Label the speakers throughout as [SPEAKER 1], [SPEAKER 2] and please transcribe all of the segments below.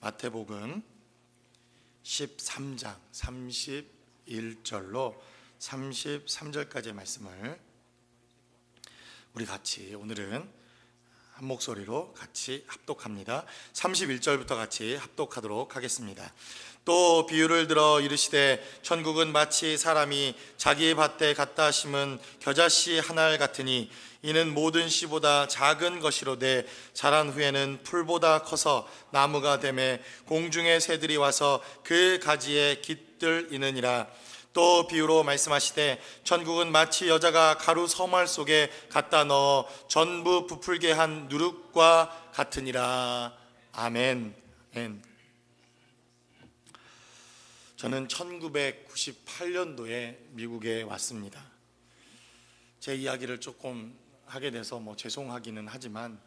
[SPEAKER 1] 마태복음 13장 31절로 33절까지의 말씀을 우리 같이 오늘은 한 목소리로 같이 합독합니다. 31절부터 같이 합독하도록 하겠습니다. 또 비유를 들어 이르시되 천국은 마치 사람이 자기 밭에 갖다 심은 겨자씨 한 알 같으니 이는 모든 씨보다 작은 것이로되 자란 후에는 풀보다 커서 나무가 되매 공중의 새들이 와서 그 가지에 깃들이느니라. 또 비유로 말씀하시되 천국은 마치 여자가 가루 서말 속에 갖다 넣어 전부 부풀게 한 누룩과 같으니라. 아멘. 저는 1998년도에 미국에 왔습니다. 제 이야기를 조금 하게 돼서 죄송하기는 하지만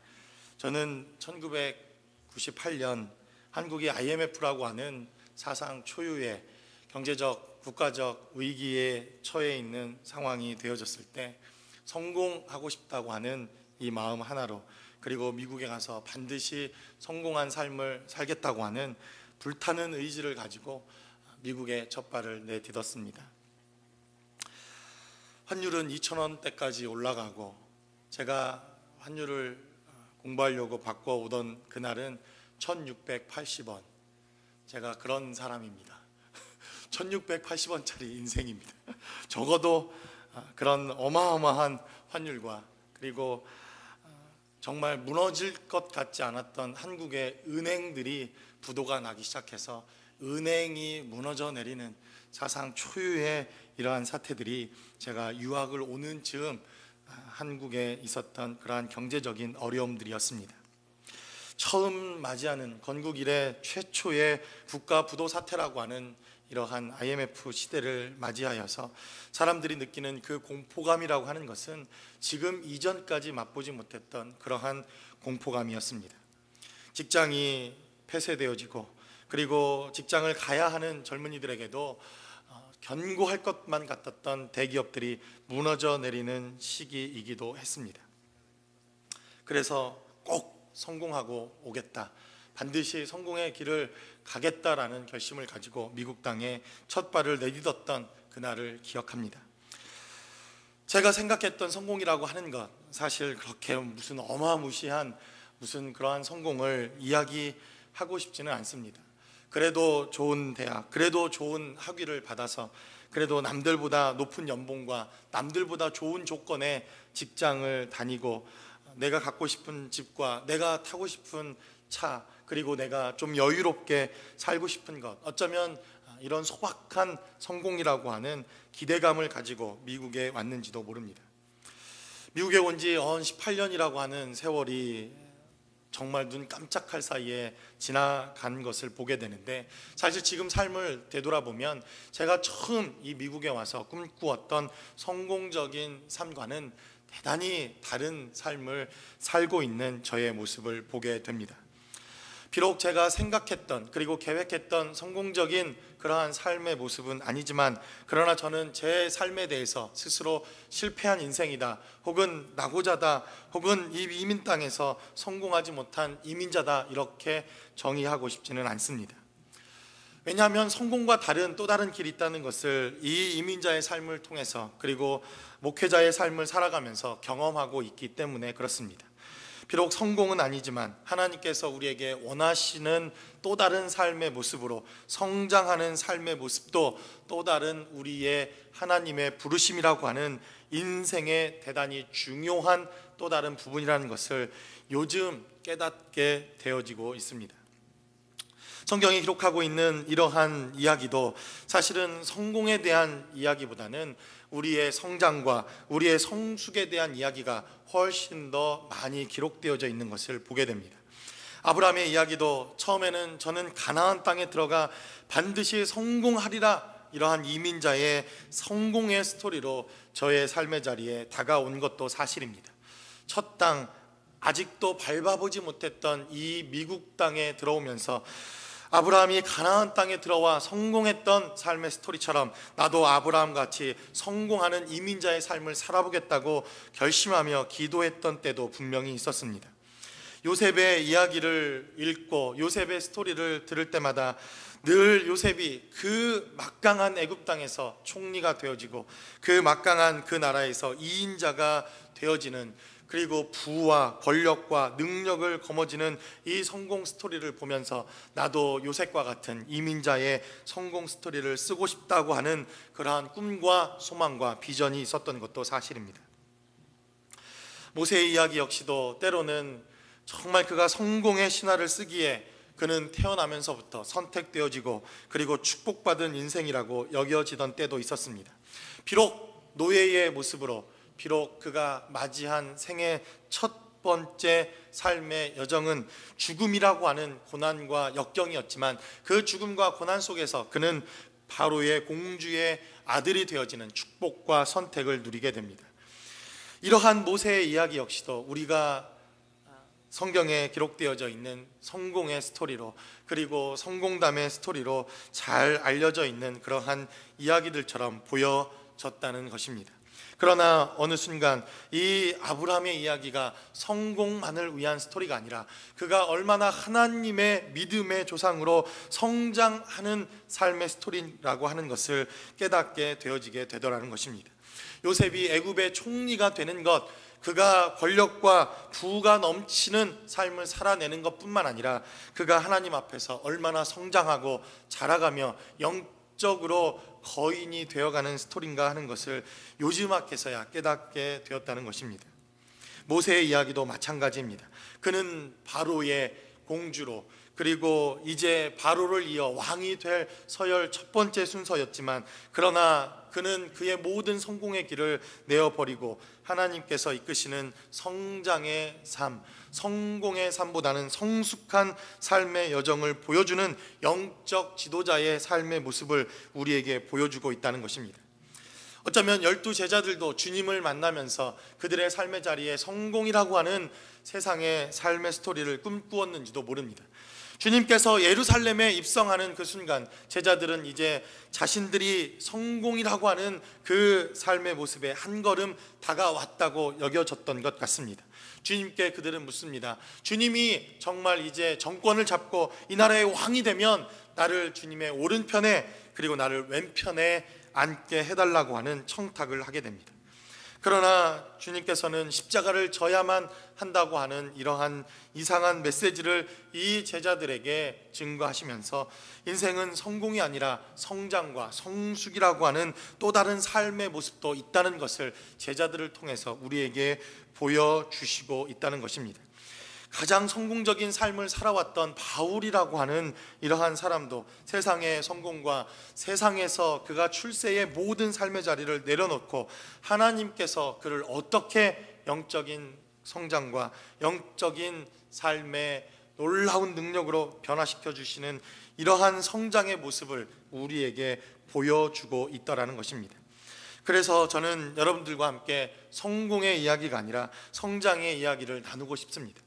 [SPEAKER 1] 저는 1998년 한국이 IMF라고 하는 사상 초유의 경제적, 국가적 위기에 처해 있는 상황이 되어졌을 때 성공하고 싶다고 하는 이 마음 하나로, 그리고 미국에 가서 반드시 성공한 삶을 살겠다고 하는 불타는 의지를 가지고 미국에 첫 발을 내딛었습니다. 환율은 2,000원대까지 올라가고 제가 환율을 공부하려고 바꿔오던 그날은 1,680원. 제가 그런 사람입니다. 1,680원짜리 인생입니다. 적어도 그런 어마어마한 환율과, 그리고 정말 무너질 것 같지 않았던 한국의 은행들이 부도가 나기 시작해서 은행이 무너져 내리는 사상 초유의 이러한 사태들이 제가 유학을 오는 즈음 한국에 있었던 그러한 경제적인 어려움들이었습니다. 처음 맞이하는 건국 이래 최초의 국가 부도 사태라고 하는 이러한 IMF 시대를 맞이하여서 사람들이 느끼는 그 공포감이라고 하는 것은 지금 이전까지 맛보지 못했던 그러한 공포감이었습니다. 직장이 폐쇄되어지고, 그리고 직장을 가야 하는 젊은이들에게도 견고할 것만 같았던 대기업들이 무너져 내리는 시기이기도 했습니다. 그래서 꼭 성공하고 오겠다, 반드시 성공의 길을 가겠다라는 결심을 가지고 미국 땅에 첫 발을 내딛었던 그날을 기억합니다. 제가 생각했던 성공이라고 하는 것, 사실 그렇게 무슨 어마무시한 무슨 그러한 성공을 이야기하고 싶지는 않습니다. 그래도 좋은 대학, 그래도 좋은 학위를 받아서, 그래도 남들보다 높은 연봉과 남들보다 좋은 조건의 직장을 다니고, 내가 갖고 싶은 집과 내가 타고 싶은 차, 그리고 내가 좀 여유롭게 살고 싶은 것, 어쩌면 이런 소박한 성공이라고 하는 기대감을 가지고 미국에 왔는지도 모릅니다. 미국에 온 지 18년이라고 하는 세월이 정말 눈 깜짝할 사이에 지나간 것을 보게 되는데, 사실 지금 삶을 되돌아보면 제가 처음 이 미국에 와서 꿈꾸었던 성공적인 삶과는 대단히 다른 삶을 살고 있는 저의 모습을 보게 됩니다. 비록 제가 생각했던, 그리고 계획했던 성공적인 그러한 삶의 모습은 아니지만, 그러나 저는 제 삶에 대해서 스스로 실패한 인생이다, 혹은 낙오자다, 혹은 이 이민 땅에서 성공하지 못한 이민자다, 이렇게 정의하고 싶지는 않습니다. 왜냐하면 성공과 다른 또 다른 길이 있다는 것을 이 이민자의 삶을 통해서, 그리고 목회자의 삶을 살아가면서 경험하고 있기 때문에 그렇습니다. 비록 성공은 아니지만 하나님께서 우리에게 원하시는 또 다른 삶의 모습으로 성장하는 삶의 모습도 또 다른 우리의 하나님의 부르심이라고 하는 인생의 대단히 중요한 또 다른 부분이라는 것을 요즘 깨닫게 되어지고 있습니다. 성경이 기록하고 있는 이러한 이야기도 사실은 성공에 대한 이야기보다는 우리의 성장과 우리의 성숙에 대한 이야기가 훨씬 더 많이 기록되어져 있는 것을 보게 됩니다. 아브라함의 이야기도 처음에는 저는 가나안 땅에 들어가 반드시 성공하리라, 이러한 이민자의 성공의 스토리로 저의 삶의 자리에 다가온 것도 사실입니다. 첫 땅, 아직도 밟아보지 못했던 이 미국 땅에 들어오면서 아브라함이 가나안 땅에 들어와 성공했던 삶의 스토리처럼 나도 아브라함 같이 성공하는 이민자의 삶을 살아보겠다고 결심하며 기도했던 때도 분명히 있었습니다. 요셉의 이야기를 읽고 요셉의 스토리를 들을 때마다 늘 요셉이 그 막강한 애굽 땅에서 총리가 되어지고 그 막강한 그 나라에서 2인자가 되어지는, 그리고 부와 권력과 능력을 거머쥐는 이 성공 스토리를 보면서 나도 요셉과 같은 이민자의 성공 스토리를 쓰고 싶다고 하는 그러한 꿈과 소망과 비전이 있었던 것도 사실입니다. 모세의 이야기 역시도 때로는 정말 그가 성공의 신화를 쓰기에 그는 태어나면서부터 선택되어지고 그리고 축복받은 인생이라고 여겨지던 때도 있었습니다. 비록 노예의 모습으로, 비록 그가 맞이한 생애 첫 번째 삶의 여정은 죽음이라고 하는 고난과 역경이었지만 그 죽음과 고난 속에서 그는 바로의 공주의 아들이 되어지는 축복과 선택을 누리게 됩니다. 이러한 모세의 이야기 역시도 우리가 성경에 기록되어져 있는 성공의 스토리로, 그리고 성공담의 스토리로 잘 알려져 있는 그러한 이야기들처럼 보여졌다는 것입니다. 그러나 어느 순간 이 아브라함의 이야기가 성공만을 위한 스토리가 아니라 그가 얼마나 하나님의 믿음의 조상으로 성장하는 삶의 스토리라고 하는 것을 깨닫게 되어지게 되더라는 것입니다. 요셉이 애굽의 총리가 되는 것, 그가 권력과 부가 넘치는 삶을 살아내는 것뿐만 아니라 그가 하나님 앞에서 얼마나 성장하고 자라가며 영적으로 거인이 되어가는 스토리인가 하는 것을 요즘학에서야 깨닫게 되었다는 것입니다. 모세의 이야기도 마찬가지입니다. 그는 바로의 공주로, 그리고 이제 바로를 이어 왕이 될 서열 첫 번째 순서였지만, 그러나 그는 그의 모든 성공의 길을 내어버리고 하나님께서 이끄시는 성장의 삶, 성공의 삶보다는 성숙한 삶의 여정을 보여주는 영적 지도자의 삶의 모습을 우리에게 보여주고 있다는 것입니다. 어쩌면 12 제자들도 주님을 만나면서 그들의 삶의 자리에 성공이라고 하는 세상의 삶의 스토리를 꿈꾸었는지도 모릅니다. 주님께서 예루살렘에 입성하는 그 순간 제자들은 이제 자신들이 성공이라고 하는 그 삶의 모습에 한 걸음 다가왔다고 여겨졌던 것 같습니다. 주님께 그들은 묻습니다. 주님이 정말 이제 정권을 잡고 이 나라의 왕이 되면 나를 주님의 오른편에, 그리고 나를 왼편에 앉게 해달라고 하는 청탁을 하게 됩니다. 그러나 주님께서는 십자가를 져야만 한다고 하는 이러한 이상한 메시지를 이 제자들에게 증거하시면서 인생은 성공이 아니라 성장과 성숙이라고 하는 또 다른 삶의 모습도 있다는 것을 제자들을 통해서 우리에게 보여주시고 있다는 것입니다. 가장 성공적인 삶을 살아왔던 바울이라고 하는 이러한 사람도 세상의 성공과 세상에서 그가 출세의 모든 삶의 자리를 내려놓고 하나님께서 그를 어떻게 영적인 성장과 영적인 삶의 놀라운 능력으로 변화시켜 주시는 이러한 성장의 모습을 우리에게 보여주고 있다는 것입니다. 그래서 저는 여러분들과 함께 성공의 이야기가 아니라 성장의 이야기를 나누고 싶습니다.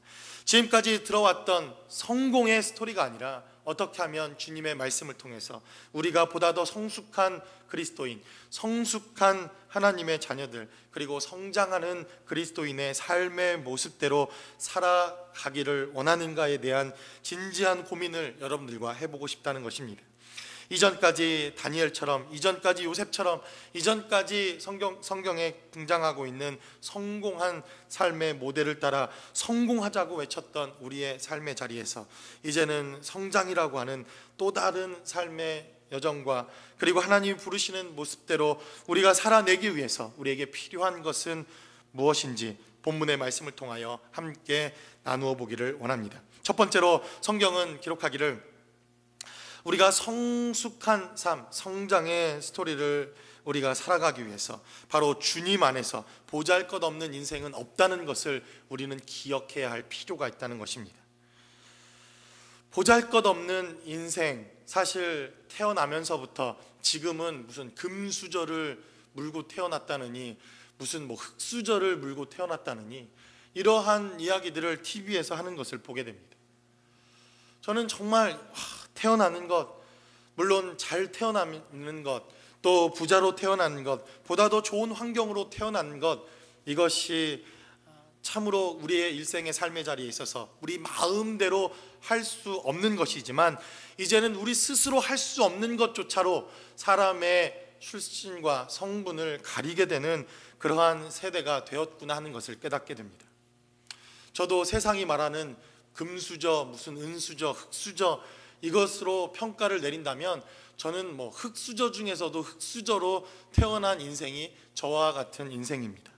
[SPEAKER 1] 지금까지 들어왔던 성공의 스토리가 아니라 어떻게 하면 주님의 말씀을 통해서 우리가 보다 더 성숙한 그리스도인, 성숙한 하나님의 자녀들, 그리고 성장하는 그리스도인의 삶의 모습대로 살아가기를 원하는가에 대한 진지한 고민을 여러분들과 해보고 싶다는 것입니다. 이전까지 다니엘처럼, 이전까지 요셉처럼, 이전까지 성경에 등장하고 있는 성공한 삶의 모델을 따라 성공하자고 외쳤던 우리의 삶의 자리에서 이제는 성장이라고 하는 또 다른 삶의 여정과, 그리고 하나님이 부르시는 모습대로 우리가 살아내기 위해서 우리에게 필요한 것은 무엇인지 본문의 말씀을 통하여 함께 나누어 보기를 원합니다. 첫 번째로 성경은 기록하기를 우리가 성숙한 삶, 성장의 스토리를 우리가 살아가기 위해서 바로 주님 안에서 보잘것없는 인생은 없다는 것을 우리는 기억해야 할 필요가 있다는 것입니다. 보잘것없는 인생, 사실 태어나면서부터 지금은 무슨 금수저를 물고 태어났다느니, 무슨 흙수저를 물고 태어났다느니, 이러한 이야기들을 TV에서 하는 것을 보게 됩니다. 저는 정말 태어나는 것, 물론 잘 태어나는 것, 또 부자로 태어나는 것, 보다 더 좋은 환경으로 태어나는 것, 이것이 참으로 우리의 일생의 삶의 자리에 있어서 우리 마음대로 할 수 없는 것이지만 이제는 우리 스스로 할 수 없는 것조차로 사람의 출신과 성분을 가리게 되는 그러한 세대가 되었구나 하는 것을 깨닫게 됩니다. 저도 세상이 말하는 금수저, 무슨 은수저, 흑수저 이것으로 평가를 내린다면 저는 흑수저 중에서도 흑수저로 태어난 인생이 저와 같은 인생입니다.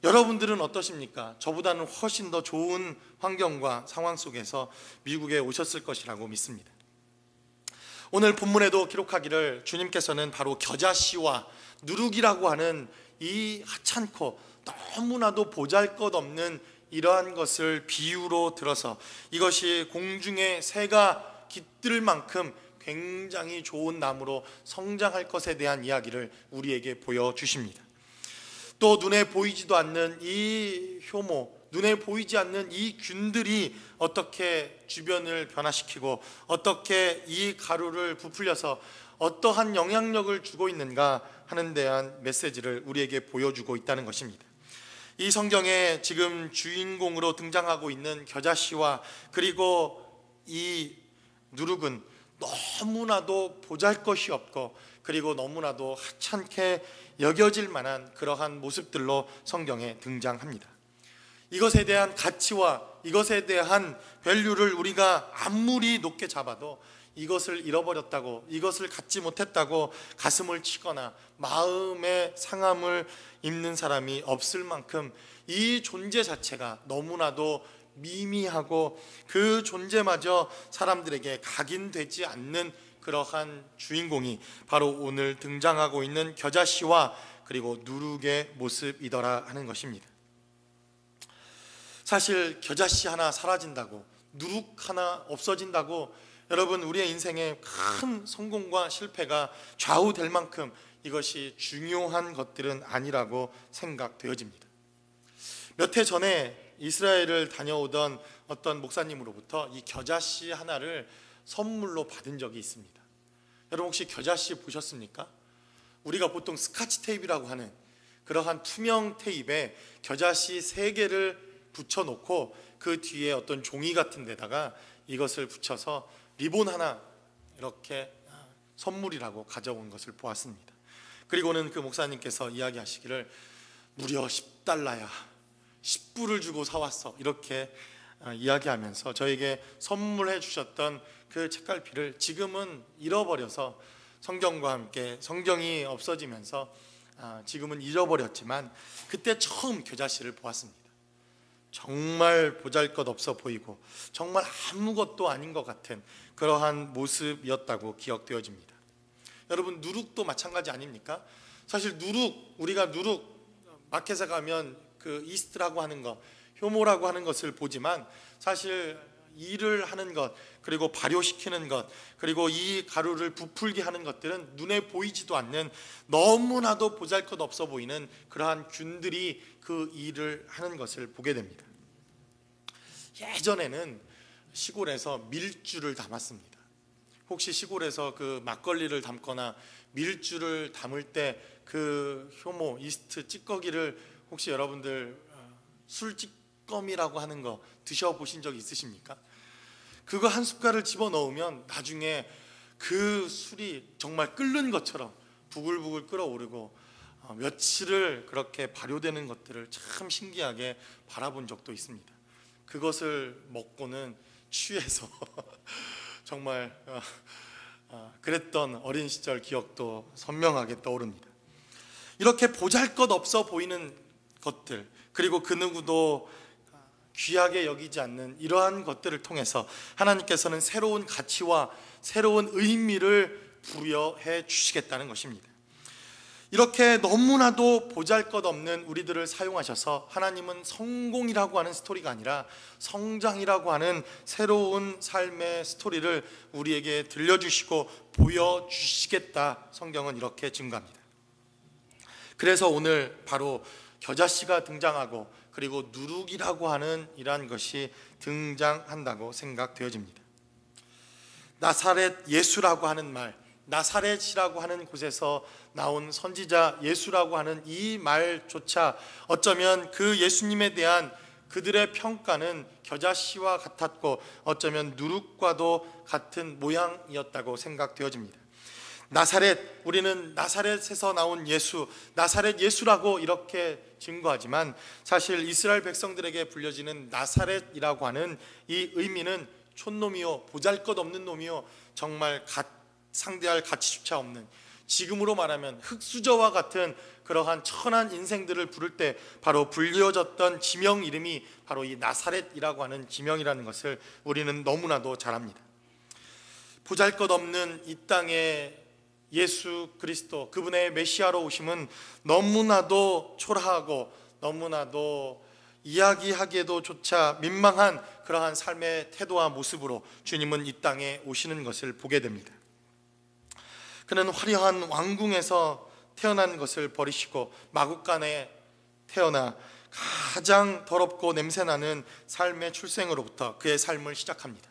[SPEAKER 1] 여러분들은 어떠십니까? 저보다는 훨씬 더 좋은 환경과 상황 속에서 미국에 오셨을 것이라고 믿습니다. 오늘 본문에도 기록하기를 주님께서는 바로 겨자씨와 누룩이라고 하는 이 하찮고 너무나도 보잘것없는 이러한 것을 비유로 들어서 이것이 공중의 새가 깃들 만큼 굉장히 좋은 나무로 성장할 것에 대한 이야기를 우리에게 보여주십니다. 또 눈에 보이지도 않는 이 효모, 눈에 보이지 않는 이 균들이 어떻게 주변을 변화시키고 어떻게 이 가루를 부풀려서 어떠한 영향력을 주고 있는가 하는 대한 메시지를 우리에게 보여주고 있다는 것입니다. 이 성경에 지금 주인공으로 등장하고 있는 겨자씨와 그리고 이 누룩은 너무나도 보잘것이 없고 그리고 너무나도 하찮게 여겨질 만한 그러한 모습들로 성경에 등장합니다. 이것에 대한 가치와 이것에 대한 밸류를 우리가 아무리 높게 잡아도 이것을 잃어버렸다고, 이것을 갖지 못했다고 가슴을 치거나 마음의 상함을 입는 사람이 없을 만큼 이 존재 자체가 너무나도 미미하고 그 존재마저 사람들에게 각인되지 않는 그러한 주인공이 바로 오늘 등장하고 있는 겨자씨와 그리고 누룩의 모습이더라 하는 것입니다. 사실 겨자씨 하나 사라진다고, 누룩 하나 없어진다고 여러분 우리의 인생에 큰 성공과 실패가 좌우될 만큼 이것이 중요한 것들은 아니라고 생각되어집니다. 몇 해 전에 이스라엘을 다녀오던 어떤 목사님으로부터 이 겨자씨 하나를 선물로 받은 적이 있습니다. 여러분 혹시 겨자씨 보셨습니까? 우리가 보통 스카치 테이프라고 하는 그러한 투명 테이프에 겨자씨 3개를 붙여놓고 그 뒤에 어떤 종이 같은 데다가 이것을 붙여서 리본 하나 이렇게 선물이라고 가져온 것을 보았습니다. 그리고는 그 목사님께서 이야기하시기를 무려 $10, 10불을 주고 사왔어 이렇게 이야기하면서 저에게 선물해 주셨던 그 책갈피를 지금은 잃어버려서 성경과 함께 성경이 없어지면서 지금은 잃어버렸지만 그때 처음 겨자씨를 보았습니다. 정말 보잘것없어 보이고 정말 아무것도 아닌 것 같은 그러한 모습이었다고 기억되어집니다. 여러분 누룩도 마찬가지 아닙니까? 사실 누룩, 우리가 누룩 마켓에 가면 그 이스트라고 하는 것, 효모라고 하는 것을 보지만 사실 일을 하는 것, 그리고 발효시키는 것, 그리고 이 가루를 부풀게 하는 것들은 눈에 보이지도 않는 너무나도 보잘것없어 보이는 그러한 균들이 그 일을 하는 것을 보게 됩니다. 예전에는 시골에서 밀주를 담았습니다. 혹시 시골에서 그 막걸리를 담거나 밀주를 담을 때 그 효모, 이스트, 찌꺼기를 혹시 여러분들 술찌꺼미라고 하는 거 드셔보신 적 있으십니까? 그거 한 숟갈을 집어넣으면 나중에 그 술이 정말 끓는 것처럼 부글부글 끓어오르고 며칠을 그렇게 발효되는 것들을 참 신기하게 바라본 적도 있습니다. 그것을 먹고는 취해서 정말 그랬던 어린 시절 기억도 선명하게 떠오릅니다. 이렇게 보잘것없어 보이는 것들, 그리고 그 누구도 귀하게 여기지 않는 이러한 것들을 통해서 하나님께서는 새로운 가치와 새로운 의미를 부여해 주시겠다는 것입니다. 이렇게 너무나도 보잘것없는 우리들을 사용하셔서 하나님은 성공이라고 하는 스토리가 아니라 성장이라고 하는 새로운 삶의 스토리를 우리에게 들려주시고 보여주시겠다, 성경은 이렇게 증거합니다. 그래서 오늘 바로 겨자씨가 등장하고 그리고 누룩이라고 하는 이러한 것이 등장한다고 생각되어집니다. 나사렛 예수라고 하는 말, 나사렛이라고 하는 곳에서 나온 선지자 예수라고 하는 이 말조차 어쩌면 그 예수님에 대한 그들의 평가는 겨자씨와 같았고 어쩌면 누룩과도 같은 모양이었다고 생각되어집니다. 나사렛, 우리는 나사렛에서 나온 예수, 나사렛 예수라고 이렇게 증거하지만 사실 이스라엘 백성들에게 불려지는 나사렛이라고 하는 이 의미는 촌놈이요, 보잘것없는 놈이요, 정말 상대할 가치조차 없는, 지금으로 말하면 흙수저와 같은 그러한 천한 인생들을 부를 때 바로 불려졌던 지명 이름이 바로 이 나사렛이라고 하는 지명이라는 것을 우리는 너무나도 잘 압니다. 보잘것없는 이 땅에 예수 그리스도, 그분의 메시아로 오심은 너무나도 초라하고 너무나도 이야기하기에도 조차 민망한 그러한 삶의 태도와 모습으로 주님은 이 땅에 오시는 것을 보게 됩니다. 그는 화려한 왕궁에서 태어난 것을 버리시고 마국간에 태어나 가장 더럽고 냄새나는 삶의 출생으로부터 그의 삶을 시작합니다.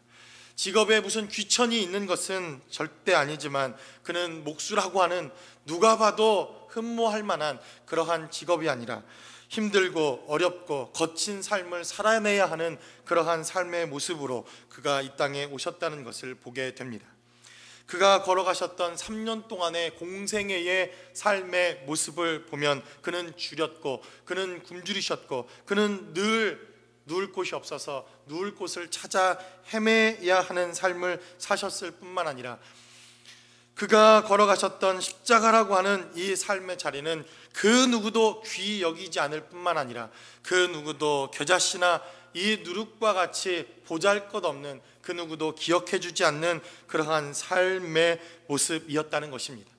[SPEAKER 1] 직업에 무슨 귀천이 있는 것은 절대 아니지만 그는 목수라고 하는 누가 봐도 흠모할 만한 그러한 직업이 아니라 힘들고 어렵고 거친 삶을 살아내야 하는 그러한 삶의 모습으로 그가 이 땅에 오셨다는 것을 보게 됩니다. 그가 걸어가셨던 3년 동안의 공생애의 삶의 모습을 보면 그는 줄였고 그는 굶주리셨고 그는 늘 누울 곳이 없어서 누울 곳을 찾아 헤매야 하는 삶을 사셨을 뿐만 아니라 그가 걸어가셨던 십자가라고 하는 이 삶의 자리는 그 누구도 귀히 여기지 않을 뿐만 아니라 그 누구도 겨자씨나 이 누룩과 같이 보잘것없는 그 누구도 기억해주지 않는 그러한 삶의 모습이었다는 것입니다.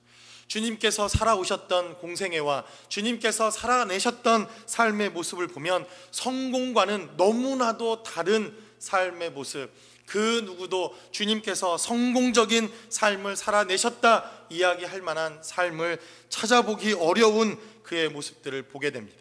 [SPEAKER 1] 주님께서 살아오셨던 공생애와 주님께서 살아내셨던 삶의 모습을 보면 성공과는 너무나도 다른 삶의 모습, 그 누구도 주님께서 성공적인 삶을 살아내셨다 이야기할 만한 삶을 찾아보기 어려운 그의 모습들을 보게 됩니다.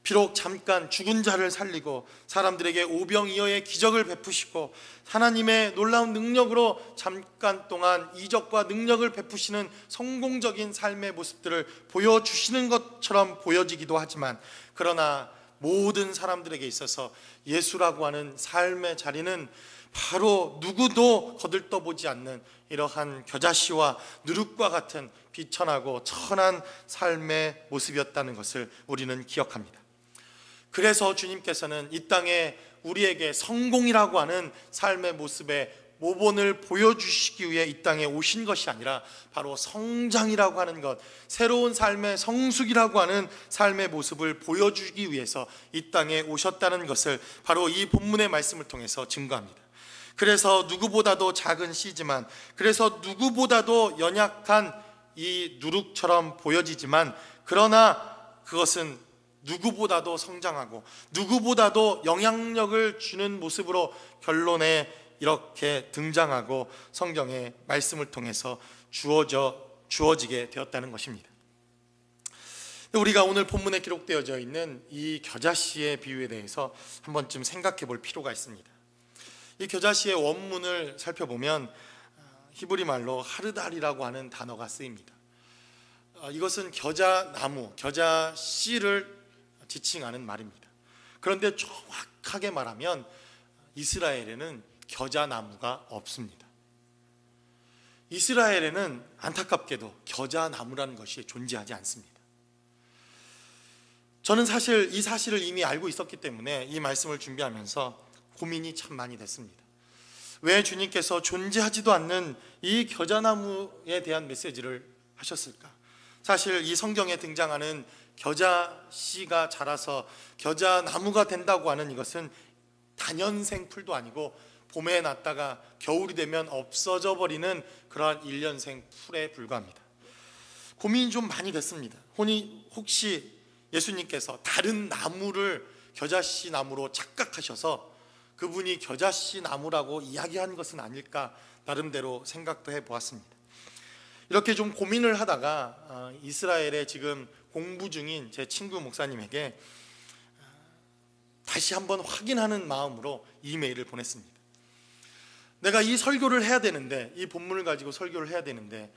[SPEAKER 1] 비록 잠깐 죽은 자를 살리고 사람들에게 오병이어의 기적을 베푸시고 하나님의 놀라운 능력으로 잠깐 동안 이적과 능력을 베푸시는 성공적인 삶의 모습들을 보여주시는 것처럼 보여지기도 하지만 그러나 모든 사람들에게 있어서 예수라고 하는 삶의 자리는 바로 누구도 거들떠보지 않는 이러한 겨자씨와 누룩과 같은 비천하고 천한 삶의 모습이었다는 것을 우리는 기억합니다. 그래서 주님께서는 이 땅에 우리에게 성공이라고 하는 삶의 모습의 모본을 보여주시기 위해 이 땅에 오신 것이 아니라 바로 성장이라고 하는 것, 새로운 삶의 성숙이라고 하는 삶의 모습을 보여주기 위해서 이 땅에 오셨다는 것을 바로 이 본문의 말씀을 통해서 증거합니다. 그래서 누구보다도 작은 씨지만, 그래서 누구보다도 연약한 이 누룩처럼 보여지지만, 그러나 그것은 누구보다도 성장하고 누구보다도 영향력을 주는 모습으로 결론에 이렇게 등장하고 성경의 말씀을 통해서 주어지게 되었다는 것입니다. 우리가 오늘 본문에 기록되어져 있는 이 겨자씨의 비유에 대해서 한 번쯤 생각해 볼 필요가 있습니다. 이 겨자씨의 원문을 살펴보면 히브리 말로 하르달이라고 하는 단어가 쓰입니다. 이것은 겨자나무, 겨자씨를 지칭하는 말입니다. 그런데 정확하게 말하면 이스라엘에는 겨자나무가 없습니다. 이스라엘에는 안타깝게도 겨자나무라는 것이 존재하지 않습니다. 저는 사실 이 사실을 이미 알고 있었기 때문에 이 말씀을 준비하면서 고민이 참 많이 됐습니다. 왜 주님께서 존재하지도 않는 이 겨자나무에 대한 메시지를 하셨을까? 사실 이 성경에 등장하는 겨자씨가 자라서 겨자나무가 된다고 하는 이것은 단연생 풀도 아니고 봄에 났다가 겨울이 되면 없어져 버리는 그러한 일년생 풀에 불과합니다. 고민이 좀 많이 됐습니다. 혹시 예수님께서 다른 나무를 겨자씨 나무로 착각하셔서 그분이 겨자씨 나무라고 이야기한 것은 아닐까 나름대로 생각도 해보았습니다. 이렇게 좀 고민을 하다가 이스라엘에 지금 공부 중인 제 친구 목사님에게 다시 한번 확인하는 마음으로 이메일을 보냈습니다. 내가 이 설교를 해야 되는데, 이 본문을 가지고 설교를 해야 되는데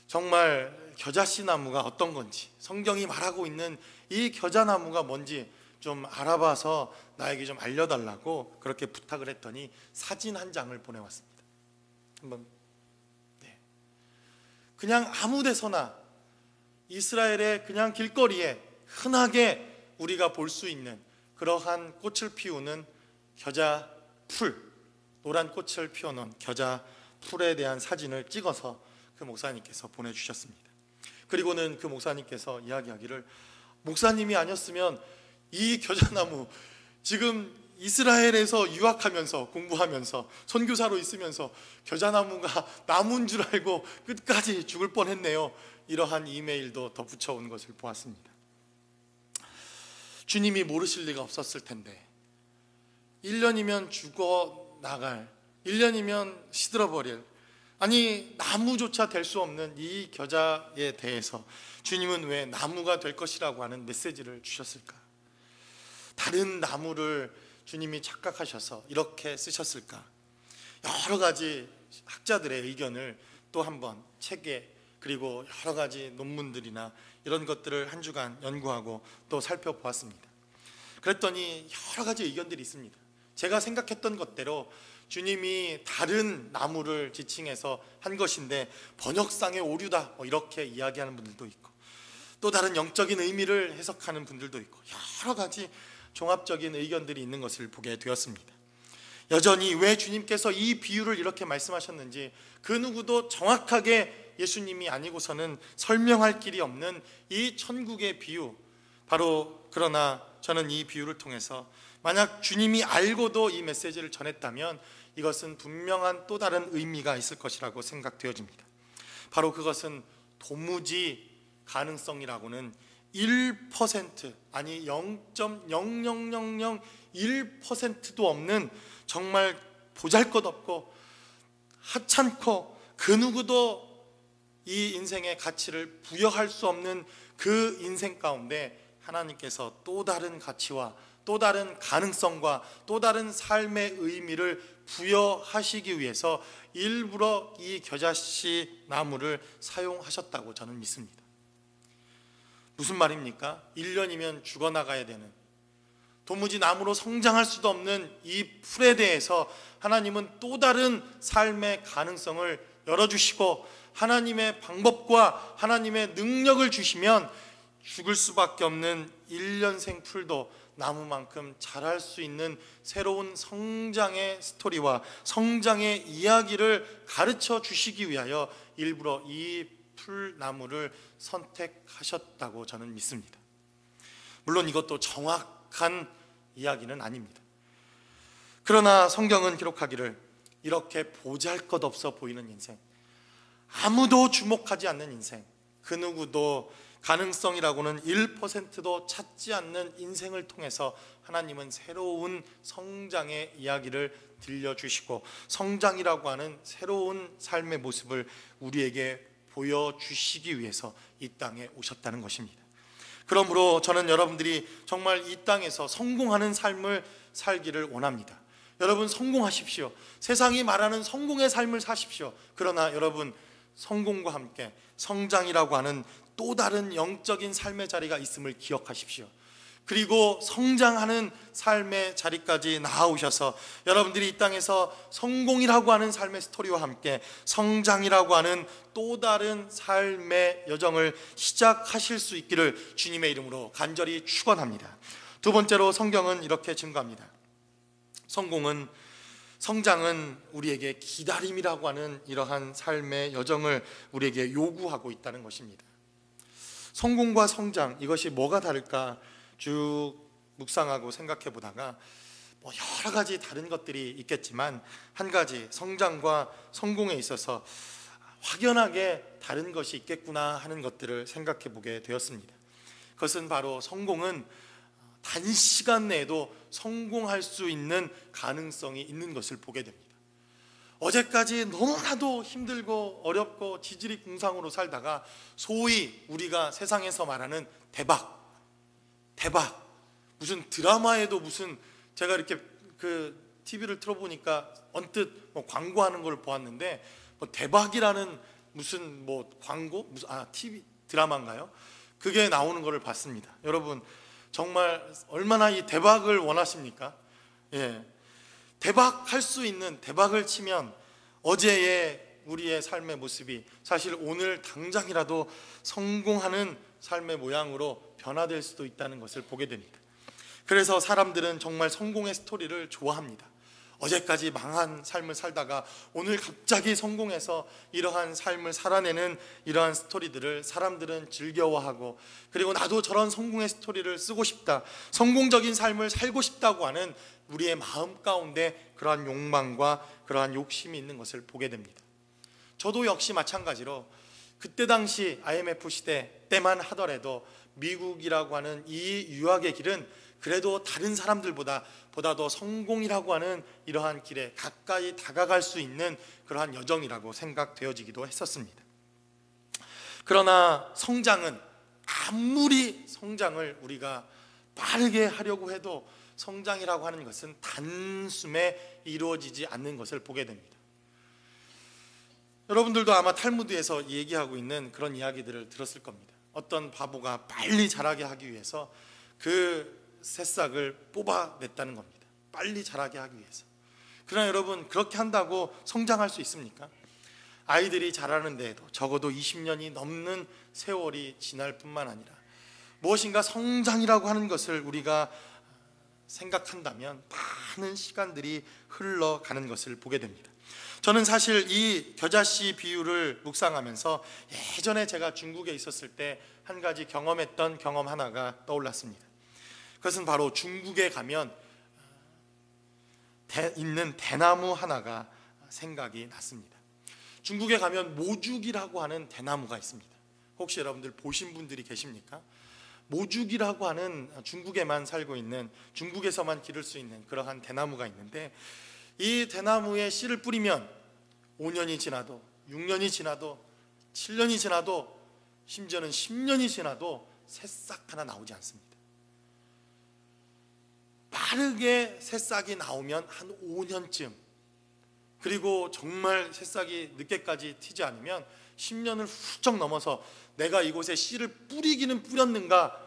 [SPEAKER 1] 정말 겨자씨 나무가 어떤 건지, 성경이 말하고 있는 이 겨자나무가 뭔지 좀 알아봐서 나에게 좀 알려달라고 그렇게 부탁을 했더니 사진 한 장을 보내왔습니다. 한번, 네. 그냥 아무 데서나 이스라엘의 그냥 길거리에 흔하게 우리가 볼 수 있는 그러한 꽃을 피우는 겨자풀, 노란 꽃을 피워놓은 겨자풀에 대한 사진을 찍어서 그 목사님께서 보내주셨습니다. 그리고는 그 목사님께서 이야기하기를, 목사님이 아니었으면 이 겨자나무, 지금 이스라엘에서 유학하면서 공부하면서 선교사로 있으면서 겨자나무가 나무인 줄 알고 끝까지 죽을 뻔했네요. 이러한 이메일도 덧붙여 온 것을 보았습니다. 주님이 모르실 리가 없었을 텐데, 1년이면 죽어나갈, 1년이면 시들어버릴, 아니 나무조차 될 수 없는 이 겨자에 대해서 주님은 왜 나무가 될 것이라고 하는 메시지를 주셨을까? 다른 나무를 주님이 착각하셔서 이렇게 쓰셨을까? 여러 가지 학자들의 의견을 또 한번 책에, 그리고 여러 가지 논문들이나 이런 것들을 한 주간 연구하고 또 살펴보았습니다. 그랬더니 여러 가지 의견들이 있습니다. 제가 생각했던 것대로 주님이 다른 나무를 지칭해서 한 것인데 번역상의 오류다, 이렇게 이야기하는 분들도 있고, 또 다른 영적인 의미를 해석하는 분들도 있고, 여러 가지 종합적인 의견들이 있는 것을 보게 되었습니다. 여전히 왜 주님께서 이 비유를 이렇게 말씀하셨는지 그 누구도 정확하게 예수님이 아니고서는 설명할 길이 없는 이 천국의 비유, 바로, 그러나 저는 이 비유를 통해서 만약 주님이 알고도 이 메시지를 전했다면 이것은 분명한 또 다른 의미가 있을 것이라고 생각되어집니다. 바로 그것은 도무지 가능성이라고는 1%, 아니 0.00001%도 없는, 정말 보잘것없고 하찮고 그 누구도 이 인생의 가치를 부여할 수 없는 그 인생 가운데 하나님께서 또 다른 가치와 또 다른 가능성과 또 다른 삶의 의미를 부여하시기 위해서 일부러 이 겨자씨 나무를 사용하셨다고 저는 믿습니다. 무슨 말입니까? 1년이면 죽어나가야 되는, 도무지 나무로 성장할 수도 없는 이 풀에 대해서 하나님은 또 다른 삶의 가능성을 열어주시고 하나님의 방법과 하나님의 능력을 주시면 죽을 수밖에 없는 1년생 풀도 나무만큼 자랄 수 있는 새로운 성장의 스토리와 성장의 이야기를 가르쳐 주시기 위하여 일부러 이 풀나무를 선택하셨다고 저는 믿습니다. 물론 이것도 정확한 이야기는 아닙니다. 그러나 성경은 기록하기를 이렇게 보잘것없어 보이는 인생, 아무도 주목하지 않는 인생, 그 누구도 가능성이라고는 1%도 찾지 않는 인생을 통해서 하나님은 새로운 성장의 이야기를 들려주시고 성장이라고 하는 새로운 삶의 모습을 우리에게 보여주시기 위해서 이 땅에 오셨다는 것입니다. 그러므로 저는 여러분들이 정말 이 땅에서 성공하는 삶을 살기를 원합니다. 여러분 성공하십시오. 세상이 말하는 성공의 삶을 사십시오. 그러나 여러분 성공과 함께 성장이라고 하는 또 다른 영적인 삶의 자리가 있음을 기억하십시오. 그리고 성장하는 삶의 자리까지 나아오셔서 여러분들이 이 땅에서 성공이라고 하는 삶의 스토리와 함께 성장이라고 하는 또 다른 삶의 여정을 시작하실 수 있기를 주님의 이름으로 간절히 축원합니다. 두 번째로 성경은 이렇게 증거합니다. 성장은 우리에게 기다림이라고 하는 이러한 삶의 여정을 우리에게 요구하고 있다는 것입니다. 성공과 성장, 이것이 뭐가 다를까 쭉 묵상하고 생각해 보다가 여러 가지 다른 것들이 있겠지만 한 가지, 성장과 성공에 있어서 확연하게 다른 것이 있겠구나 하는 것들을 생각해 보게 되었습니다. 그것은 바로 성공은 단시간 내에도 성공할 수 있는 가능성이 있는 것을 보게 됩니다. 어제까지 너무나도 힘들고 어렵고 지질이 궁상으로 살다가 소위 우리가 세상에서 말하는 대박, 무슨 드라마에도 무슨 제가 이렇게 그 TV를 틀어보니까 언뜻 뭐 광고하는 걸 보았는데 뭐 대박이라는 무슨 뭐 광고 TV 드라마인가요? 그게 나오는 것을 봤습니다. 여러분 정말 얼마나 이 대박을 원하십니까? 예, 대박할 수 있는 대박을 치면 어제의 우리의 삶의 모습이 사실 오늘 당장이라도 성공하는 삶의 모양으로 변화될 수도 있다는 것을 보게 됩니다. 그래서 사람들은 정말 성공의 스토리를 좋아합니다. 어제까지 망한 삶을 살다가 오늘 갑자기 성공해서 이러한 삶을 살아내는 이러한 스토리들을 사람들은 즐거워하고, 그리고 나도 저런 성공의 스토리를 쓰고 싶다, 성공적인 삶을 살고 싶다고 하는 우리의 마음 가운데 그러한 욕망과 그러한 욕심이 있는 것을 보게 됩니다. 저도 역시 마찬가지로 그때 당시 IMF 시대 때만 하더라도 미국이라고 하는 이 유학의 길은 그래도 다른 사람들보다 더 성공이라고 하는 이러한 길에 가까이 다가갈 수 있는 그러한 여정이라고 생각되어지기도 했었습니다. 그러나 성장은 아무리 성장을 우리가 빠르게 하려고 해도 성장이라고 하는 것은 단숨에 이루어지지 않는 것을 보게 됩니다. 여러분들도 아마 탈무드에서 얘기하고 있는 그런 이야기들을 들었을 겁니다. 어떤 바보가 빨리 자라게 하기 위해서 그 새싹을 뽑아냈다는 겁니다. 빨리 자라게 하기 위해서. 그러나 여러분, 그렇게 한다고 성장할 수 있습니까? 아이들이 자라는 데에도 적어도 20년이 넘는 세월이 지날 뿐만 아니라 무엇인가 성장이라고 하는 것을 우리가 생각한다면 많은 시간들이 흘러가는 것을 보게 됩니다. 저는 사실 이 겨자씨 비유를 묵상하면서 예전에 제가 중국에 있었을 때 한 가지 경험했던 경험 하나가 떠올랐습니다. 그것은 바로 중국에 가면 있는 대나무 하나가 생각이 났습니다. 중국에 가면 모죽이라고 하는 대나무가 있습니다. 혹시 여러분들 보신 분들이 계십니까? 모죽이라고 하는 중국에만 살고 있는, 중국에서만 기를 수 있는 그러한 대나무가 있는데, 이 대나무에 씨를 뿌리면 5년이 지나도 6년이 지나도 7년이 지나도 심지어는 10년이 지나도 새싹 하나 나오지 않습니다. 빠르게 새싹이 나오면 한 5년쯤, 그리고 정말 새싹이 늦게까지 튀지 않으면 10년을 훌쩍 넘어서 내가 이곳에 씨를 뿌리기는 뿌렸는가,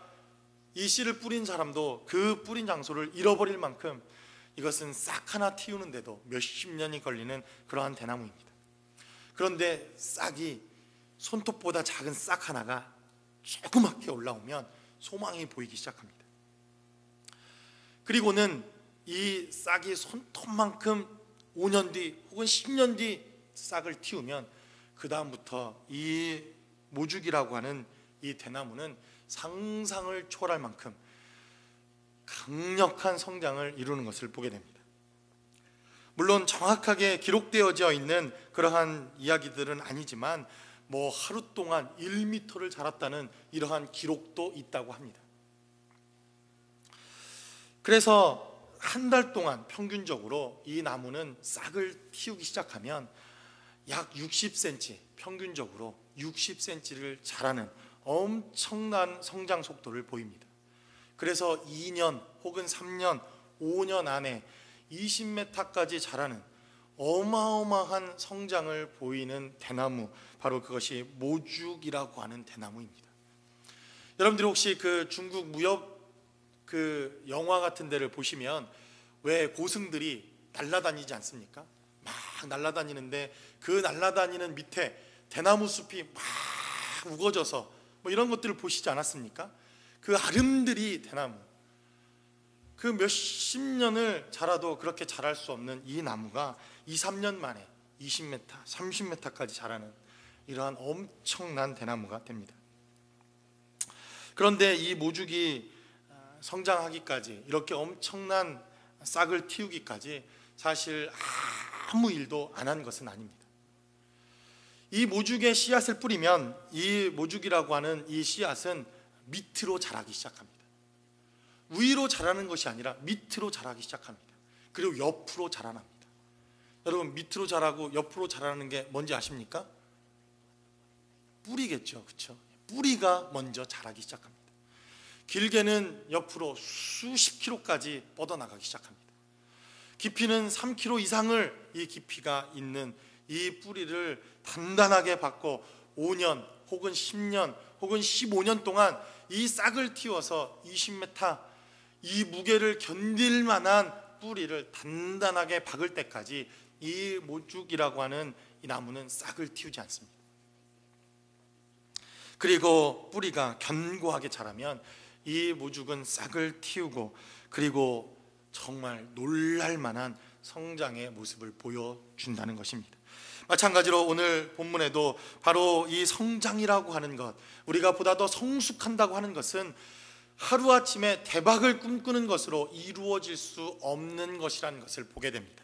[SPEAKER 1] 이 씨를 뿌린 사람도 그 뿌린 장소를 잃어버릴 만큼 이것은 싹 하나 틔우는데도 몇십 년이 걸리는 그러한 대나무입니다. 그런데 싹이, 손톱보다 작은 싹 하나가 조그맣게 올라오면 소망이 보이기 시작합니다. 그리고는 이 싹이 손톱만큼 5년 뒤 혹은 10년 뒤 싹을 틔우면 그 다음부터 이 모죽이라고 하는 이 대나무는 상상을 초월할 만큼 강력한 성장을 이루는 것을 보게 됩니다. 물론 정확하게 기록되어져 있는 그러한 이야기들은 아니지만 뭐 하루 동안 1m를 자랐다는 이러한 기록도 있다고 합니다. 그래서 한 달 동안 평균적으로 이 나무는 싹을 틔우기 시작하면 약 60cm, 평균적으로 60cm를 자라는 엄청난 성장 속도를 보입니다. 그래서 2년 혹은 3년, 5년 안에 20m까지 자라는 어마어마한 성장을 보이는 대나무, 바로 그것이 모죽이라고 하는 대나무입니다. 여러분들이 혹시 그 중국 무협 그 영화 같은 데를 보시면 왜 고승들이 날아다니지 않습니까? 막 날아다니는데 그 날아다니는 밑에 대나무 숲이 막 우거져서 뭐 이런 것들을 보시지 않았습니까? 그 아름드리 대나무, 그 몇십 년을 자라도 그렇게 자랄 수 없는 이 나무가 2, 3년 만에 20m, 30m까지 자라는 이러한 엄청난 대나무가 됩니다. 그런데 이 모죽이 성장하기까지, 이렇게 엄청난 싹을 틔우기까지 사실 아무 일도 안 한 것은 아닙니다. 이 모죽에 씨앗을 뿌리면 이 모죽이라고 하는 이 씨앗은 밑으로 자라기 시작합니다. 위로 자라는 것이 아니라 밑으로 자라기 시작합니다. 그리고 옆으로 자라납니다. 여러분, 밑으로 자라고 옆으로 자라는 게 뭔지 아십니까? 뿌리겠죠, 그렇죠? 뿌리가 먼저 자라기 시작합니다. 길게는 옆으로 수십 킬로까지 뻗어나가기 시작합니다. 깊이는 3km 이상을 이 깊이가 있는 이 뿌리를 단단하게 받고 5년 혹은 10년 혹은 15년 동안 이 싹을 틔워서 20m 이 무게를 견딜 만한 뿌리를 단단하게 박을 때까지 이 모죽이라고 하는 이 나무는 싹을 틔우지 않습니다. 그리고 뿌리가 견고하게 자라면 이 모죽은 싹을 틔우고 그리고 정말 놀랄 만한 성장의 모습을 보여준다는 것입니다. 마찬가지로 오늘 본문에도 바로 이 성장이라고 하는 것, 우리가 보다 더 성숙한다고 하는 것은 하루아침에 대박을 꿈꾸는 것으로 이루어질 수 없는 것이라는 것을 보게 됩니다.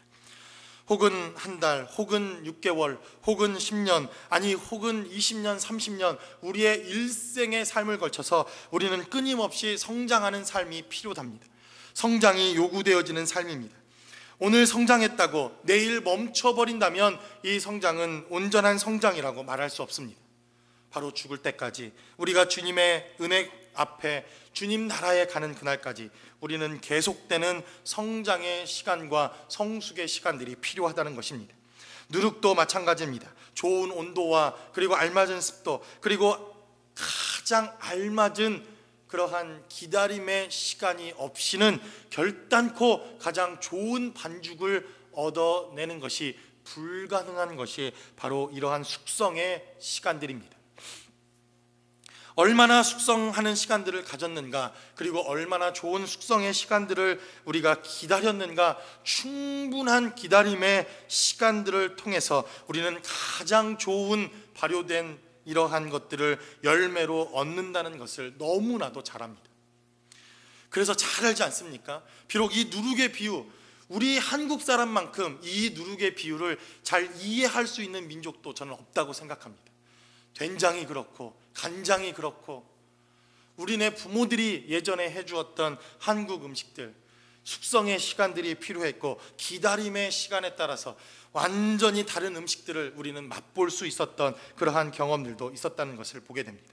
[SPEAKER 1] 혹은 한 달, 혹은 6개월, 혹은 10년, 아니 혹은 20년, 30년 우리의 일생의 삶을 걸쳐서 우리는 끊임없이 성장하는 삶이 필요합니다. 성장이 요구되어지는 삶입니다. 오늘 성장했다고 내일 멈춰버린다면 이 성장은 온전한 성장이라고 말할 수 없습니다. 바로 죽을 때까지, 우리가 주님의 은혜 앞에 주님 나라에 가는 그날까지 우리는 계속되는 성장의 시간과 성숙의 시간들이 필요하다는 것입니다. 누룩도 마찬가지입니다. 좋은 온도와 그리고 알맞은 습도, 그리고 가장 알맞은 그러한 기다림의 시간이 없이는 결단코 가장 좋은 반죽을 얻어내는 것이 불가능한 것이 바로 이러한 숙성의 시간들입니다. 얼마나 숙성하는 시간들을 가졌는가, 그리고 얼마나 좋은 숙성의 시간들을 우리가 기다렸는가, 충분한 기다림의 시간들을 통해서 우리는 가장 좋은 발효된 이러한 것들을 열매로 얻는다는 것을 너무나도 잘 압니다. 그래서 잘 알지 않습니까? 비록 이 누룩의 비유, 우리 한국 사람만큼 이 누룩의 비유를 잘 이해할 수 있는 민족도 저는 없다고 생각합니다. 된장이 그렇고 간장이 그렇고 우리네 부모들이 예전에 해주었던 한국 음식들, 숙성의 시간들이 필요했고 기다림의 시간에 따라서 완전히 다른 음식들을 우리는 맛볼 수 있었던 그러한 경험들도 있었다는 것을 보게 됩니다.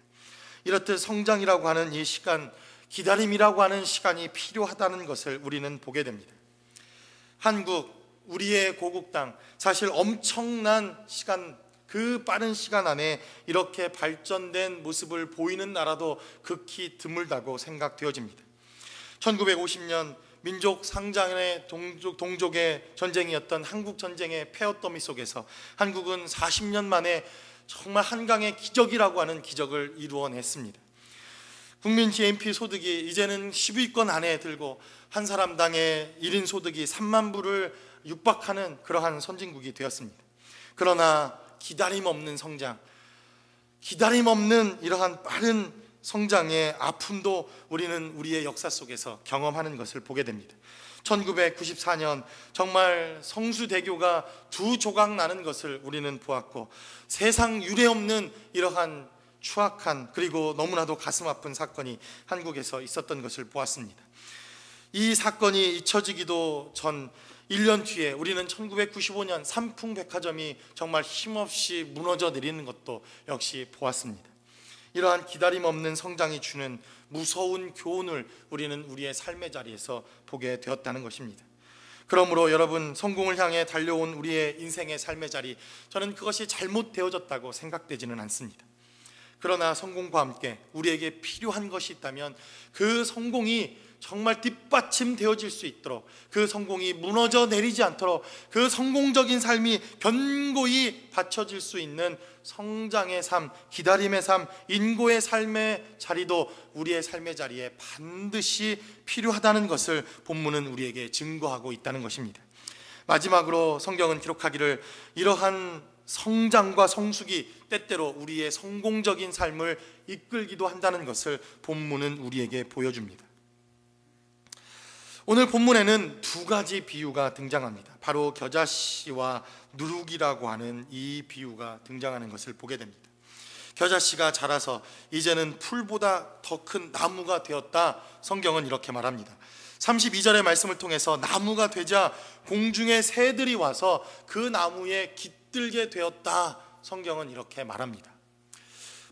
[SPEAKER 1] 이렇듯 성장이라고 하는 이 시간, 기다림이라고 하는 시간이 필요하다는 것을 우리는 보게 됩니다. 한국, 우리의 고국 땅, 사실 엄청난 시간, 그 빠른 시간 안에 이렇게 발전된 모습을 보이는 나라도 극히 드물다고 생각되어집니다. 1950년 민족 상장의 동족의 전쟁이었던 한국 전쟁의 폐허더미 속에서 한국은 40년 만에 정말 한강의 기적이라고 하는 기적을 이루어냈습니다. 국민 GNP 소득이 이제는 10위권 안에 들고 한 사람당의 1인 소득이 3만 불을 육박하는 그러한 선진국이 되었습니다. 그러나 기다림 없는 성장, 기다림 없는 이러한 빠른 성장의 아픔도 우리는 우리의 역사 속에서 경험하는 것을 보게 됩니다. 1994년 정말 성수대교가 두 조각 나는 것을 우리는 보았고, 세상 유례 없는 이러한 추악한 그리고 너무나도 가슴 아픈 사건이 한국에서 있었던 것을 보았습니다. 이 사건이 잊혀지기도 전 1년 뒤에 우리는 1995년 삼풍백화점이 정말 힘없이 무너져 내리는 것도 역시 보았습니다. 이러한 기다림 없는 성장이 주는 무서운 교훈을 우리는 우리의 삶의 자리에서 보게 되었다는 것입니다. 그러므로 여러분, 성공을 향해 달려온 우리의 인생의 삶의 자리, 저는 그것이 잘못되어졌다고 생각되지는 않습니다. 그러나 성공과 함께 우리에게 필요한 것이 있다면 그 성공이 정말 뒷받침되어질 수 있도록, 그 성공이 무너져 내리지 않도록, 그 성공적인 삶이 견고히 받쳐질 수 있는 성장의 삶, 기다림의 삶, 인고의 삶의 자리도 우리의 삶의 자리에 반드시 필요하다는 것을 본문은 우리에게 증거하고 있다는 것입니다. 마지막으로 성경은 기록하기를 이러한 성장과 성숙이 때때로 우리의 성공적인 삶을 이끌기도 한다는 것을 본문은 우리에게 보여줍니다. 오늘 본문에는 두 가지 비유가 등장합니다. 바로 겨자씨와 누룩이라고 하는 이 비유가 등장하는 것을 보게 됩니다. 겨자씨가 자라서 이제는 풀보다 더 큰 나무가 되었다, 성경은 이렇게 말합니다. 32절의 말씀을 통해서 나무가 되자 공중의 새들이 와서 그 나무에 깃들게 되었다, 성경은 이렇게 말합니다.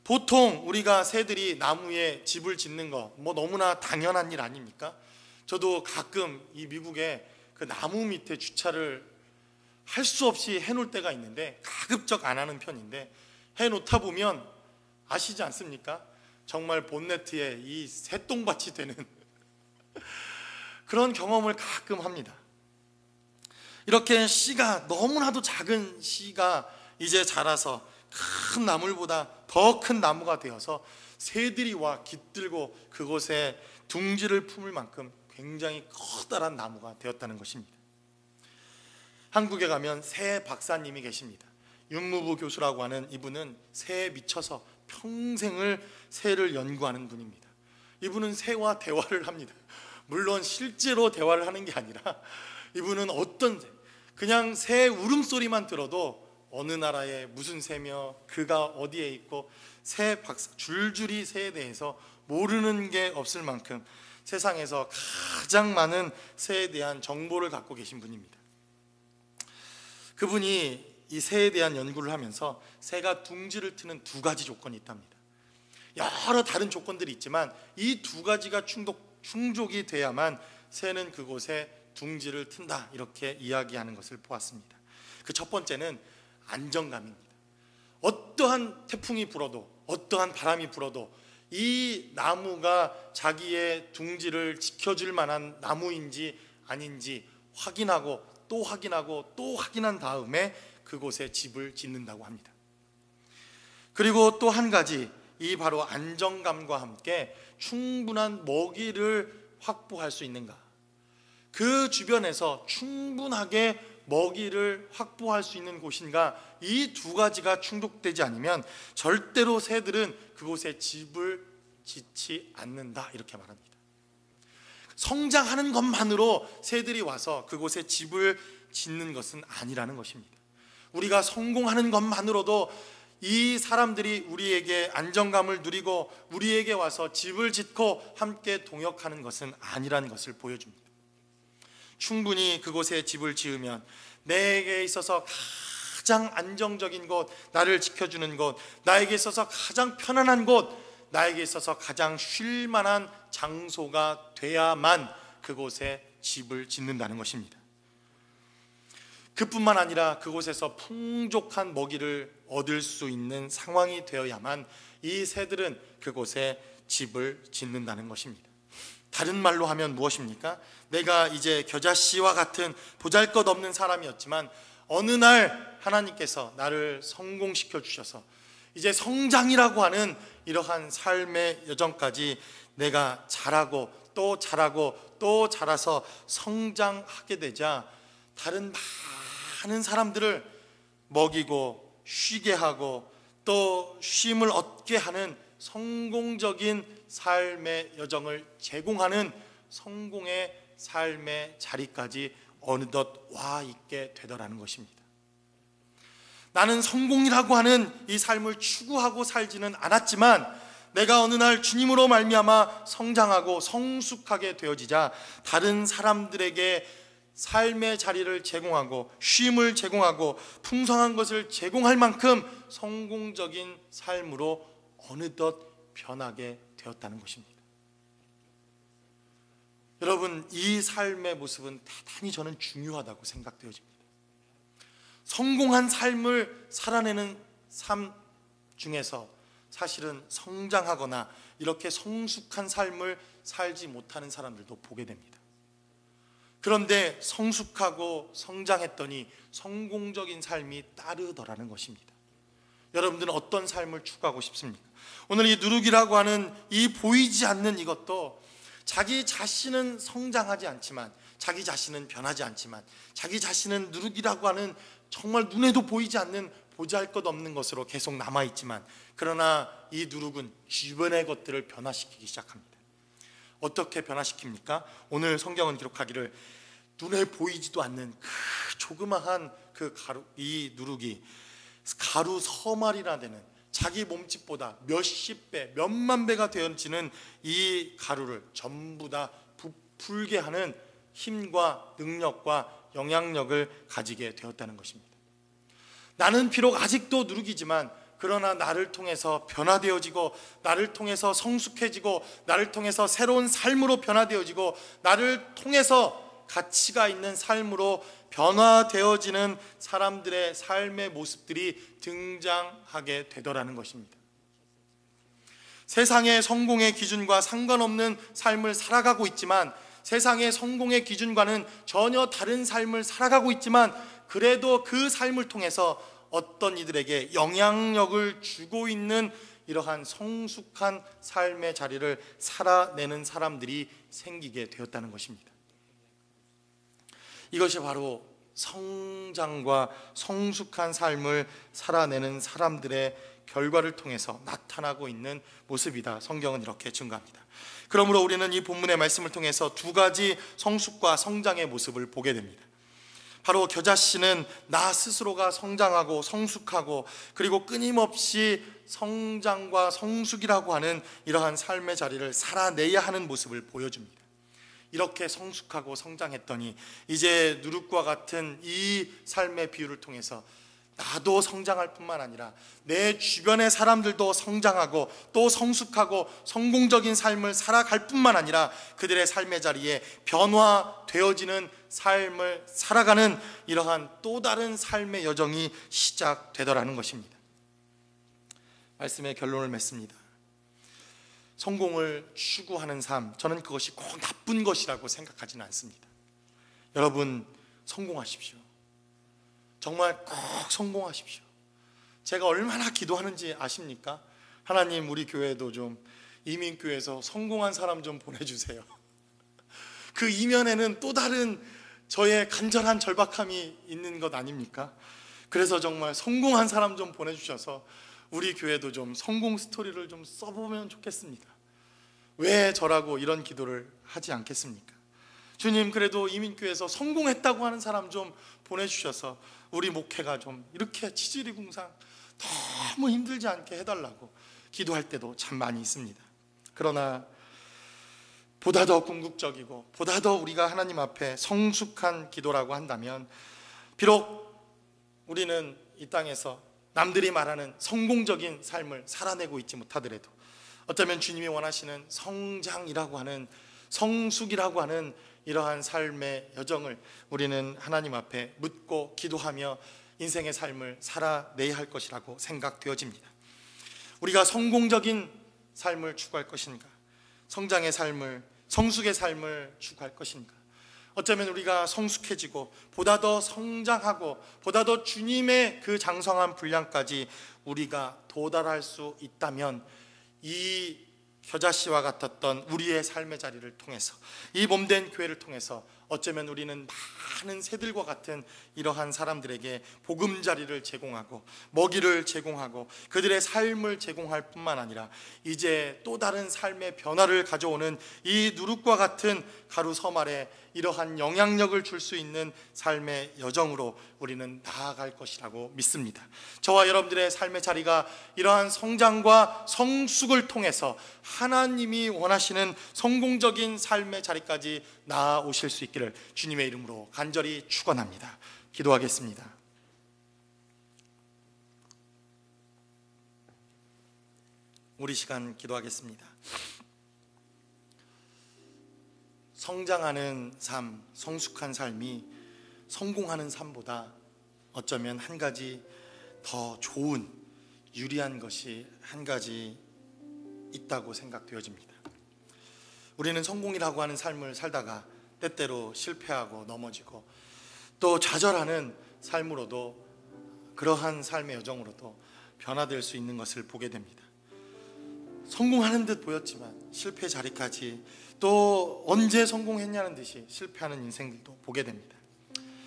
[SPEAKER 1] 보통 우리가 새들이 나무에 집을 짓는 거 너무나 당연한 일 아닙니까? 저도 가끔 이 미국에 그 나무 밑에 주차를 할 수 없이 해놓을 때가 있는데, 가급적 안 하는 편인데, 해놓다 보면 아시지 않습니까? 정말 본네트에 이 새똥밭이 되는 그런 경험을 가끔 합니다. 이렇게 씨가, 너무나도 작은 씨가 이제 자라서 큰 나물보다 더 큰 나무가 되어서 새들이 와 깃들고 그곳에 둥지를 품을 만큼 굉장히 커다란 나무가 되었다는 것입니다. 한국에 가면 새 박사님이 계십니다. 윤무부 교수라고 하는 이분은 새에 미쳐서 평생을 새를 연구하는 분입니다. 이분은 새와 대화를 합니다. 물론 실제로 대화를 하는 게 아니라 이분은 어떤 그냥 새 울음소리만 들어도 어느 나라에 무슨 새며 그가 어디에 있고 새 박사, 줄줄이 새에 대해서 모르는 게 없을 만큼 세상에서 가장 많은 새에 대한 정보를 갖고 계신 분입니다. 그분이 이 새에 대한 연구를 하면서 새가 둥지를 트는 두 가지 조건이 있답니다. 여러 다른 조건들이 있지만 이 두 가지가 충족이 돼야만 새는 그곳에 둥지를 튼다, 이렇게 이야기하는 것을 보았습니다. 그 첫 번째는 안정감입니다. 어떠한 태풍이 불어도, 어떠한 바람이 불어도 이 나무가 자기의 둥지를 지켜줄 만한 나무인지 아닌지 확인하고 또 확인하고 또 확인한 다음에 그곳에 집을 짓는다고 합니다. 그리고 또 한 가지, 이 바로 안정감과 함께 충분한 먹이를 확보할 수 있는가, 그 주변에서 충분하게 먹이를 확보할 수 있는 곳인가, 이 두 가지가 충족되지 않으면 절대로 새들은 그곳에 집을 짓지 않는다, 이렇게 말합니다. 성장하는 것만으로 새들이 와서 그곳에 집을 짓는 것은 아니라는 것입니다. 우리가 성공하는 것만으로도 이 사람들이 우리에게 안정감을 누리고 우리에게 와서 집을 짓고 함께 동역하는 것은 아니라는 것을 보여줍니다. 충분히 그곳에 집을 지으면 내게 있어서 가장 안정적인 곳, 나를 지켜주는 곳, 나에게 있어서 가장 편안한 곳, 나에게 있어서 가장 쉴 만한 장소가 돼야만 그곳에 집을 짓는다는 것입니다. 그뿐만 아니라 그곳에서 풍족한 먹이를 얻을 수 있는 상황이 되어야만 이 새들은 그곳에 집을 짓는다는 것입니다. 다른 말로 하면 무엇입니까? 내가 이제 겨자씨와 같은 보잘것없는 사람이었지만 어느 날 하나님께서 나를 성공시켜 주셔서 이제 성장이라고 하는 이러한 삶의 여정까지 내가 자라고 또 자라고 또 자라서 성장하게 되자 다른 많은 사람들을 먹이고 쉬게 하고 또 쉼을 얻게 하는 성공적인 삶의 여정을 제공하는 성공의 삶의 자리까지 어느덧 와 있게 되더라는 것입니다. 나는 성공이라고 하는 이 삶을 추구하고 살지는 않았지만 내가 어느 날 주님으로 말미암아 성장하고 성숙하게 되어지자 다른 사람들에게 삶의 자리를 제공하고 쉼을 제공하고 풍성한 것을 제공할 만큼 성공적인 삶으로 어느덧 변하게 되었다는 것입니다. 여러분, 이 삶의 모습은 대단히 저는 중요하다고 생각되어집니다. 성공한 삶을 살아내는 삶 중에서 사실은 성장하거나 이렇게 성숙한 삶을 살지 못하는 사람들도 보게 됩니다. 그런데 성숙하고 성장했더니 성공적인 삶이 따르더라는 것입니다. 여러분들은 어떤 삶을 추구하고 싶습니까? 오늘 이 누룩이라고 하는 이 보이지 않는 이것도 자기 자신은 성장하지 않지만, 자기 자신은 변하지 않지만, 자기 자신은 누룩이라고 하는 정말 눈에도 보이지 않는 보잘것없는 것으로 계속 남아있지만, 그러나 이 누룩은 주변의 것들을 변화시키기 시작합니다. 어떻게 변화시킵니까? 오늘 성경은 기록하기를 눈에 보이지도 않는 그 조그마한 그 가루, 이 누룩이 가루 서말이나 되는 자기 몸집보다 몇십 배, 몇만 배가 되어지는 이 가루를 전부 다 부풀게 하는 힘과 능력과 영향력을 가지게 되었다는 것입니다. 나는 비록 아직도 누룩이지만 그러나 나를 통해서 변화되어지고 나를 통해서 성숙해지고 나를 통해서 새로운 삶으로 변화되어지고 나를 통해서 가치가 있는 삶으로 변화되어지는 사람들의 삶의 모습들이 등장하게 되더라는 것입니다. 세상의 성공의 기준과 상관없는 삶을 살아가고 있지만, 세상의 성공의 기준과는 전혀 다른 삶을 살아가고 있지만, 그래도 그 삶을 통해서 어떤 이들에게 영향력을 주고 있는 이러한 성숙한 삶의 자리를 살아내는 사람들이 생기게 되었다는 것입니다. 이것이 바로 성장과 성숙한 삶을 살아내는 사람들의 결과를 통해서 나타나고 있는 모습이다. 성경은 이렇게 증거합니다. 그러므로 우리는 이 본문의 말씀을 통해서 두 가지 성숙과 성장의 모습을 보게 됩니다. 바로 겨자씨는 나 스스로가 성장하고 성숙하고 그리고 끊임없이 성장과 성숙이라고 하는 이러한 삶의 자리를 살아내야 하는 모습을 보여줍니다. 이렇게 성숙하고 성장했더니 이제 누룩과 같은 이 삶의 비유를 통해서 나도 성장할 뿐만 아니라 내 주변의 사람들도 성장하고 또 성숙하고 성공적인 삶을 살아갈 뿐만 아니라 그들의 삶의 자리에 변화되어지는 삶을 살아가는 이러한 또 다른 삶의 여정이 시작되더라는 것입니다. 말씀의 결론을 맺습니다. 성공을 추구하는 삶, 저는 그것이 꼭 나쁜 것이라고 생각하지는 않습니다. 여러분, 성공하십시오. 정말 꼭 성공하십시오. 제가 얼마나 기도하는지 아십니까? 하나님, 우리 교회도 좀 이민교회에서 성공한 사람 좀 보내주세요. 그 이면에는 또 다른 저의 간절한 절박함이 있는 것 아닙니까? 그래서 정말 성공한 사람 좀 보내주셔서 우리 교회도 좀 성공 스토리를 좀 써보면 좋겠습니다. 왜 저라고 이런 기도를 하지 않겠습니까? 주님, 그래도 이민교회에서 성공했다고 하는 사람 좀 보내주셔서 우리 목회가 좀 이렇게 치질이궁상 너무 힘들지 않게 해달라고 기도할 때도 참 많이 있습니다. 그러나 보다 더 궁극적이고 보다 더 우리가 하나님 앞에 성숙한 기도라고 한다면, 비록 우리는 이 땅에서 남들이 말하는 성공적인 삶을 살아내고 있지 못하더라도 어쩌면 주님이 원하시는 성장이라고 하는, 성숙이라고 하는 이러한 삶의 여정을 우리는 하나님 앞에 묻고 기도하며 인생의 삶을 살아내야 할 것이라고 생각되어집니다. 우리가 성공적인 삶을 추구할 것인가, 성장의 삶을, 성숙의 삶을 추구할 것인가? 어쩌면 우리가 성숙해지고 보다 더 성장하고 보다 더 주님의 그 장성한 분량까지 우리가 도달할 수 있다면, 이 겨자씨와 같았던 우리의 삶의 자리를 통해서, 이 몸된 교회를 통해서 어쩌면 우리는 많은 새들과 같은 이러한 사람들에게 보금자리를 제공하고 먹이를 제공하고 그들의 삶을 제공할 뿐만 아니라 이제 또 다른 삶의 변화를 가져오는 이 누룩과 같은 가루 섬 아래 이러한 영향력을 줄 수 있는 삶의 여정으로 우리는 나아갈 것이라고 믿습니다. 저와 여러분들의 삶의 자리가 이러한 성장과 성숙을 통해서 하나님이 원하시는 성공적인 삶의 자리까지 나아오실 수 있기를 주님의 이름으로 간절히 축원합니다. 기도하겠습니다. 우리 시간 기도하겠습니다. 성장하는 삶, 성숙한 삶이 성공하는 삶보다 어쩌면 한 가지 더 좋은, 유리한 것이 한 가지 있다고 생각되어집니다. 우리는 성공이라고 하는 삶을 살다가 때때로 실패하고 넘어지고 또 좌절하는 삶으로도, 그러한 삶의 여정으로도 변화될 수 있는 것을 보게 됩니다. 성공하는 듯 보였지만 실패 자리까지, 또 언제 성공했냐는 듯이 실패하는 인생들도 보게 됩니다.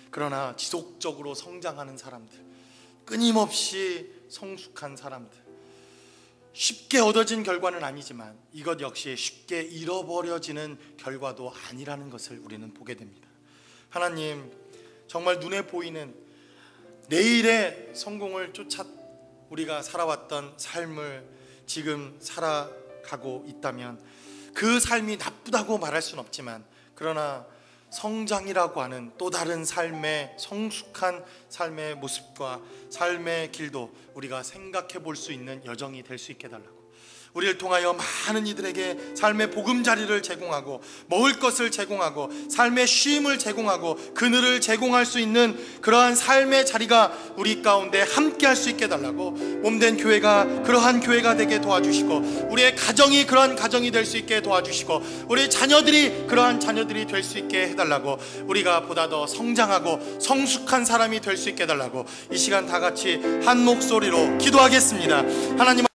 [SPEAKER 1] 그러나 지속적으로 성장하는 사람들, 끊임없이 성숙한 사람들, 쉽게 얻어진 결과는 아니지만 이것 역시 쉽게 잃어버려지는 결과도 아니라는 것을 우리는 보게 됩니다. 하나님, 정말 눈에 보이는 내일의 성공을 쫓아 우리가 살아왔던 삶을 지금 살아가고 있다면 그 삶이 나쁘다고 말할 수는 없지만, 그러나 성장이라고 하는 또 다른 삶의, 성숙한 삶의 모습과 삶의 길도 우리가 생각해 볼 수 있는 여정이 될 수 있게 해달라고, 우리를 통하여 많은 이들에게 삶의 보금자리를 제공하고 먹을 것을 제공하고 삶의 쉼을 제공하고 그늘을 제공할 수 있는 그러한 삶의 자리가 우리 가운데 함께 할 수 있게 해달라고, 몸된 교회가 그러한 교회가 되게 도와주시고, 우리의 가정이 그러한 가정이 될 수 있게 도와주시고, 우리 자녀들이 그러한 자녀들이 될 수 있게 해달라고, 우리가 보다 더 성장하고 성숙한 사람이 될 수 있게 해달라고 이 시간 다 같이 한 목소리로 기도하겠습니다. 하나님